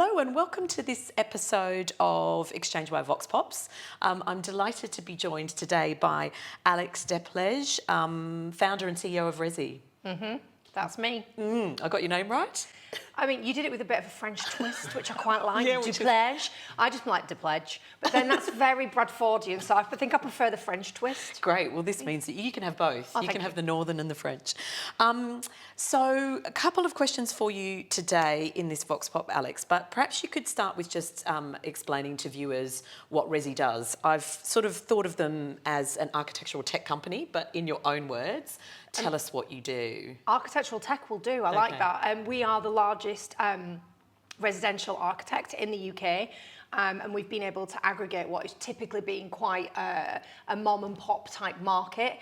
Hello and welcome to this episode of ExchangeWire Vox Pops. I'm delighted to be joined today by Alex Depledge, founder and CEO of Resi. That's me. I got your name right? I mean, you did it with a bit of a French twist, which I quite like. Yeah, Depledge. I just like Depledge. But then that's very Bradfordian, so I think I prefer the French twist. Great. Well, this means that you can have both. Oh, You can thank have you. the Northern and the French. So a couple of questions for you today in this Vox Pop, Alex, but perhaps you could start with just explaining to viewers what Resi does. I've sort of thought of them as an architectural tech company, but in your own words, tell us what you do. Architectural tech will do. I like that. We are the largest residential architect in the UK. And we've been able to aggregate what is typically being quite a mom and pop type market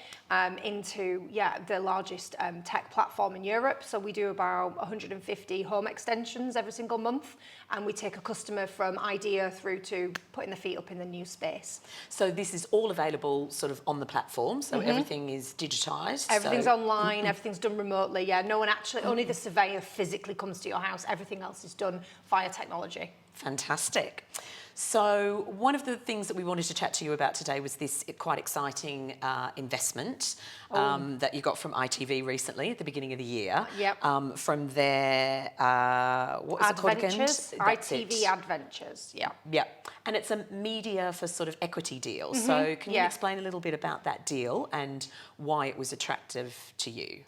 into the largest tech platform in Europe. So we do about 150 home extensions every single month, and we take a customer from idea through to putting their feet up in the new space. So this is all available sort of on the platform, so everything is digitised. Everything's online, everything's done remotely. Yeah, no one actually, only the surveyor physically comes to your house. Everything else is done via technology. Fantastic. So one of the things that we wanted to chat to you about today was this quite exciting investment that you got from ITV recently at the beginning of the year. Yep. From their, what was it called again? ITV Adventures, yeah. Yeah. And it's a media for sort of equity deal. So can you explain a little bit about that deal and why it was attractive to you?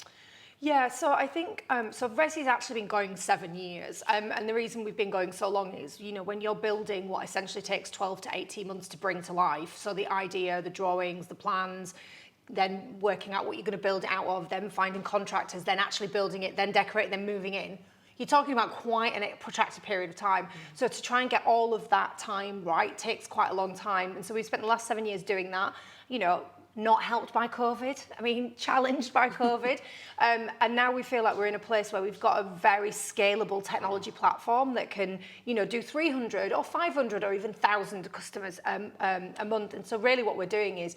Yeah, so I think, so Resi's actually been going 7 years. And the reason we've been going so long is, you know, when you're building what essentially takes 12 to 18 months to bring to life, so the idea, the drawings, the plans, then working out what you're going to build it out of, then finding contractors, then actually building it, then decorating, then moving in. You're talking about quite a protracted period of time. So to try and get all of that time right takes quite a long time. And so we've spent the last 7 years doing that, you know, not helped by COVID, I mean, challenged by COVID. And now we feel like we're in a place where we've got a very scalable technology platform that can, you know, do 300 or 500 or even 1,000 customers a month. And so really what we're doing is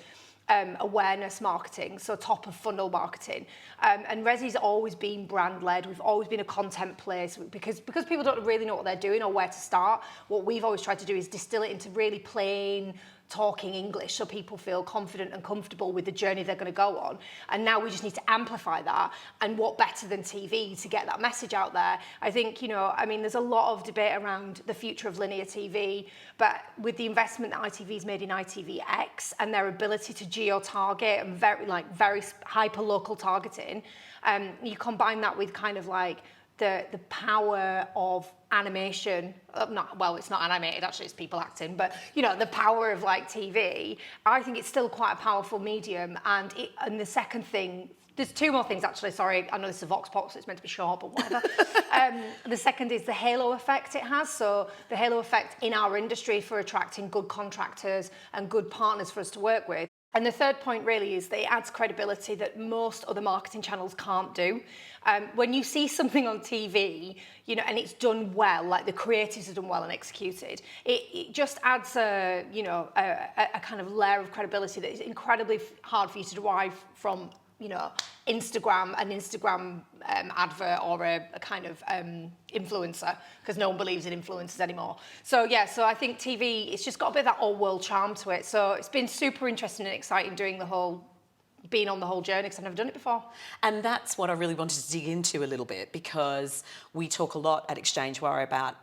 awareness marketing, so top of funnel marketing. And Resi's always been brand led. We've always been a content place because people don't really know what they're doing or where to start. What we've always tried to do is distill it into really plain talking English so people feel confident and comfortable with the journey they're going to go on. And now we just need to amplify that. And what better than TV to get that message out there? I think, you know, I mean, there's a lot of debate around the future of linear TV, but with the investment that ITV's made in ITVX and their ability to geo-target and very hyper-local targeting, you combine that with kind of like the power of animation, it's not animated, actually it's people acting, but you know, the power of like TV, I think it's still quite a powerful medium. And the second thing, there's two more things actually, sorry, I know this is a Vox Pop, so it's meant to be short, but whatever. The second is the halo effect it has. So the halo effect in our industry for attracting good contractors and good partners for us to work with. And the third point really is that it adds credibility that most other marketing channels can't do. When you see something on TV, you know, and it's done well, like the creatives are done well and executed, it just adds a kind of layer of credibility that is incredibly hard for you to derive from, you know, an Instagram advert or a kind of influencer, because no one believes in influencers anymore. So yeah, so I think TV, it's just got a bit of that old world charm to it. So it's been super interesting and exciting being on the whole journey, because I've never done it before. And that's what I really wanted to dig into a little bit, because we talk a lot at ExchangeWire about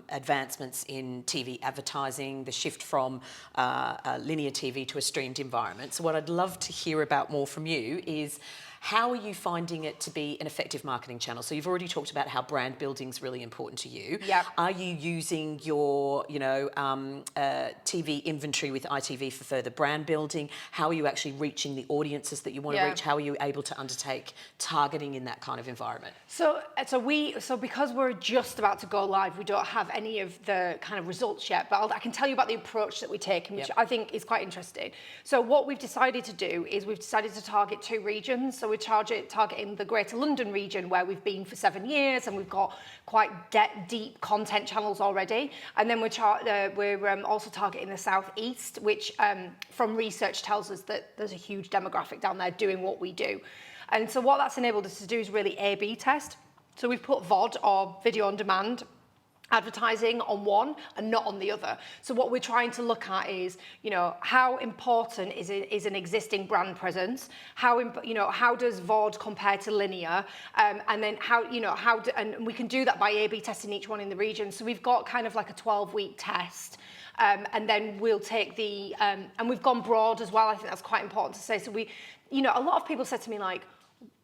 advancements in TV advertising, the shift from linear TV to a streamed environment. So what I'd love to hear about more from you is, how are you finding it to be an effective marketing channel? So you've already talked about how brand building is really important to you. Yep. Are you using your, TV inventory with ITV for further brand building? How are you actually reaching the audiences that you want to reach? How are you able to undertake targeting in that kind of environment? So because we're just about to go live, we don't have any of the kind of results yet, but I can tell you about the approach that we take, which I think is quite interesting. So what we've decided to do is we've decided to target 2 regions. So we're targeting the Greater London region, where we've been for 7 years and we've got quite deep content channels already. And then we're also targeting the South East, which from research tells us that there's a huge demographic down there doing what we do. And so what that's enabled us to do is really A/B test. So we've put VOD, or video on demand, advertising on one and not on the other. So what we're trying to look at is, how important is an existing brand presence? How does VOD compare to linear? And then and we can do that by A/B testing each one in the region. So we've got kind of like a 12-week test. And then we'll take and we've gone broad as well. I think that's quite important to say. So a lot of people said to me like,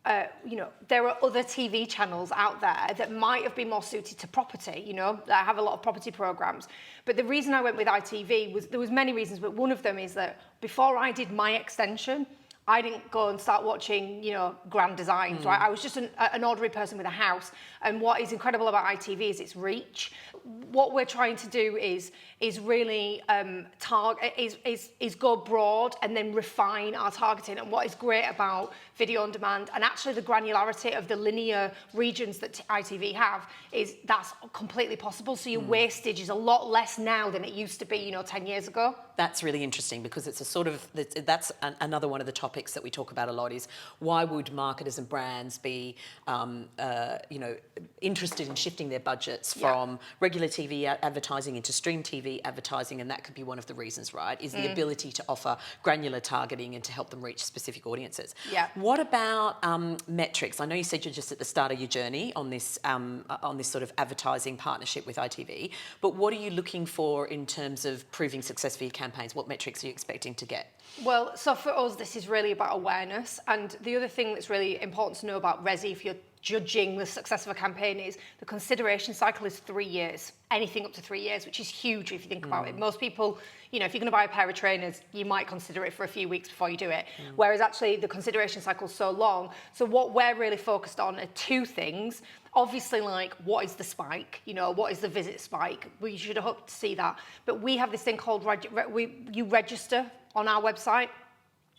there are other TV channels out there that might have been more suited to property, that have a lot of property programs. But the reason I went with ITV there was many reasons, but one of them is that before I did my extension, I didn't go and start watching, grand designs, right? I was just an ordinary person with a house. And what is incredible about ITV is its reach. What we're trying to do is really is go broad and then refine our targeting. And what is great about video on demand and actually the granularity of the linear regions that ITV have is that's completely possible. So your wastage is a lot less now than it used to be, 10 years ago. That's really interesting because it's that's another one of the topics that we talk about a lot is why would marketers and brands be, interested in shifting their budgets from regular TV advertising into stream TV advertising, and that could be one of the reasons, right? Is the ability to offer granular targeting and to help them reach specific audiences. Yeah. What about metrics? I know you said you're just at the start of your journey on this sort of advertising partnership with ITV, but what are you looking for in terms of proving success for your campaigns? What metrics are you expecting to get? Well, so for us, this is really about awareness. And the other thing that's really important to know about Resi, if you're judging the success of a campaign, is the consideration cycle is 3 years, anything up to 3 years, which is huge if you think about it. Most people, if you're going to buy a pair of trainers, you might consider it for a few weeks before you do it. Whereas actually the consideration cycle is so long. So what we're really focused on are two things. Obviously, like, what is the spike? What is the visit spike? We should hope to see that. But we have this thing called, you register on our website.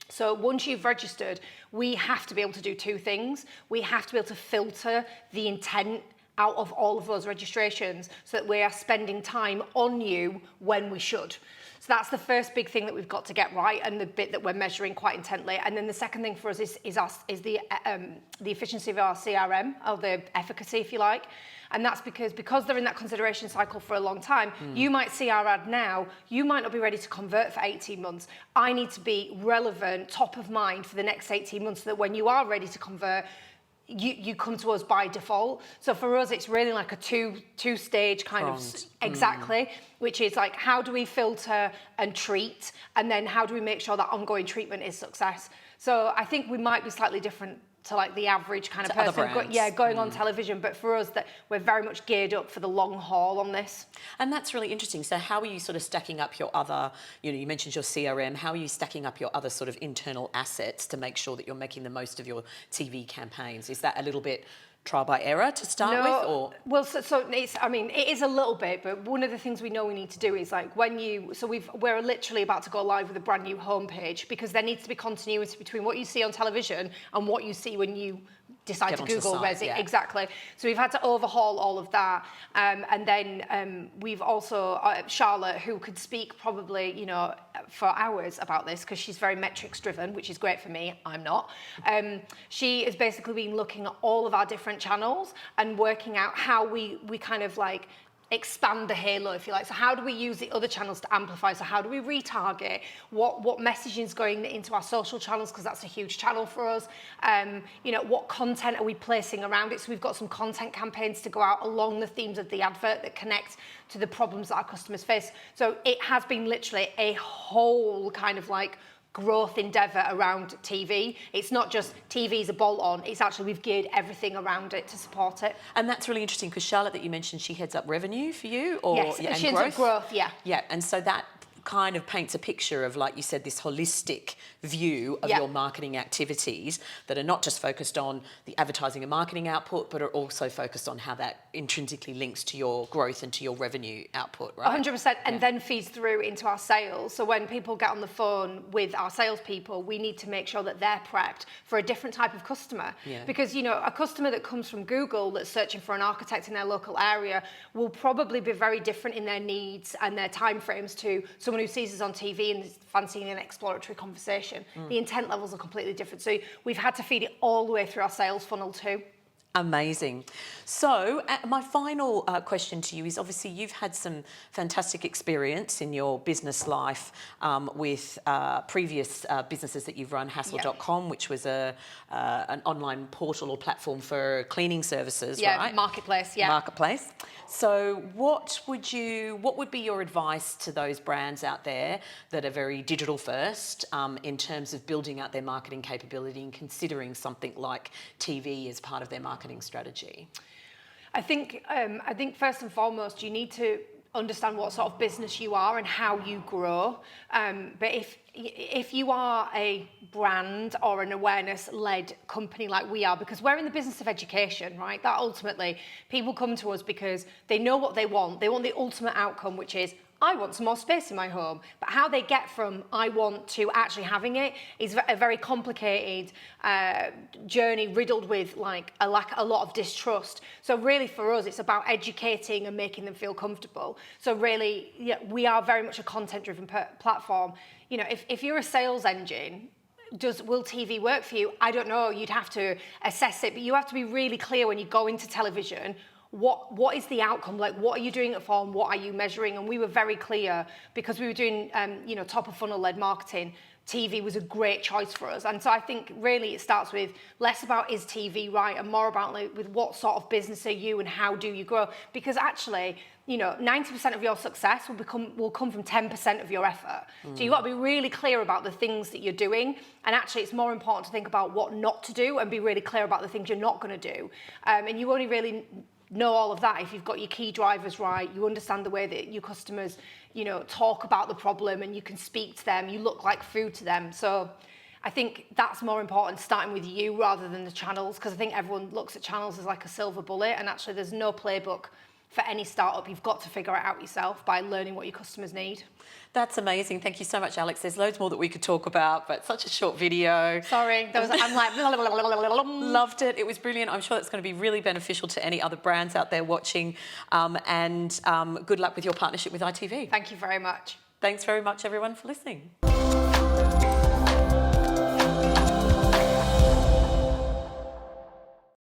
So once you've registered, we have to be able to do two things. We have to be able to filter the intent out of all of those registrations so that we are spending time on you when we should. So that's the first big thing that we've got to get right, and the bit that we're measuring quite intently. And then the second thing for us is the efficiency of our CRM, or the efficacy, if you like. And that's because they're in that consideration cycle for a long time. You might see our ad now, you might not be ready to convert for 18 months. I need to be relevant, top of mind for the next 18 months so that when you are ready to convert, you come to us by default. So for us, it's really like a two-stage kind of, exactly, which is like, how do we filter and treat? And then how do we make sure that ongoing treatment is success? So I think we might be slightly different to like the average kind of person going on television, but for us that we're very much geared up for the long haul on this. And that's really interesting. So how are you sort of stacking up your other, you mentioned your CRM, how are you stacking up your other sort of internal assets to make sure that you're making the most of your TV campaigns? Is that a little bit trial by error to start with, or? Well, so it's, it is a little bit, but one of the things we know we need to do is like we're literally about to go live with a brand new homepage, because there needs to be continuity between what you see on television and what you see when you decide to Google Resi. Yeah. Exactly. So we've had to overhaul all of that. And then we've also, Charlotte, who could speak probably, for hours about this, because she's very metrics driven, which is great for me. I'm not. She has basically been looking at all of our different channels and working out how we kind of like expand the halo, if you like. So how do we use the other channels to amplify? So how do we retarget? What messaging is going into our social channels, because that's a huge channel for us. What content are we placing around it? So we've got some content campaigns to go out along the themes of the advert that connect to the problems that our customers face. So it has been literally a whole kind of like growth endeavour around TV. It's not just TV's a bolt-on, it's actually we've geared everything around it to support it. And that's really interesting, because Charlotte, that you mentioned, she heads up revenue for you, or yes, and she heads up growth, yeah. Yeah, and so that kind of paints a picture of, like you said, this holistic view of your marketing activities that are not just focused on the advertising and marketing output, but are also focused on how that intrinsically links to your growth and to your revenue output, right? 100%, and then feeds through into our sales. So when people get on the phone with our salespeople, we need to make sure that they're prepped for a different type of customer. Yeah. Because, a customer that comes from Google that's searching for an architect in their local area will probably be very different in their needs and their timeframes to someone who sees us on TV and is fancying an exploratory conversation. The intent levels are completely different. So we've had to feed it all the way through our sales funnel too. Amazing. So my final question to you is, obviously you've had some fantastic experience in your business life with previous businesses that you've run, Hassle.com, which was an online portal or platform for cleaning services, right? Marketplace, Marketplace. So what would be your advice to those brands out there that are very digital first in terms of building out their marketing capability and considering something like TV as part of their marketing strategy? I think first and foremost, you need to understand what sort of business you are and how you grow. But if you are a brand or an awareness-led company like we are, because we're in the business of education, right? That ultimately, people come to us because they know what they want. They want the ultimate outcome, which is, I want some more space in my home. But how they get from I want to actually having it is a very complicated journey riddled with like a lot of distrust. So really for us, it's about educating and making them feel comfortable. So really, yeah, we are very much a content-driven platform. You know, if you're a sales engine, will TV work for you? I don't know. You'd have to assess it, but you have to be really clear when you go into television. What is the outcome? Like, what are you doing it for and what are you measuring? And we were very clear because we were doing, top of funnel led marketing. TV was a great choice for us. And so I think really it starts with less about is TV right and more about like, with what sort of business are you and how do you grow? Because actually, 90% of your success will come from 10% of your effort. So you've got to be really clear about the things that you're doing. And actually, it's more important to think about what not to do and be really clear about the things you're not going to do. And you only really know all of that if you've got your key drivers right, you understand the way that your customers, talk about the problem and you can speak to them, you look like food to them. So I think that's more important, starting with you rather than the channels, because I think everyone looks at channels as like a silver bullet, and actually there's no playbook for any startup. You've got to figure it out yourself by learning what your customers need. That's amazing. Thank you so much, Alex. There's loads more that we could talk about, but such a short video. Sorry, I'm like... Loved it. It was brilliant. I'm sure that's going to be really beneficial to any other brands out there watching. And good luck with your partnership with ITV. Thank you very much. Thanks very much, everyone, for listening.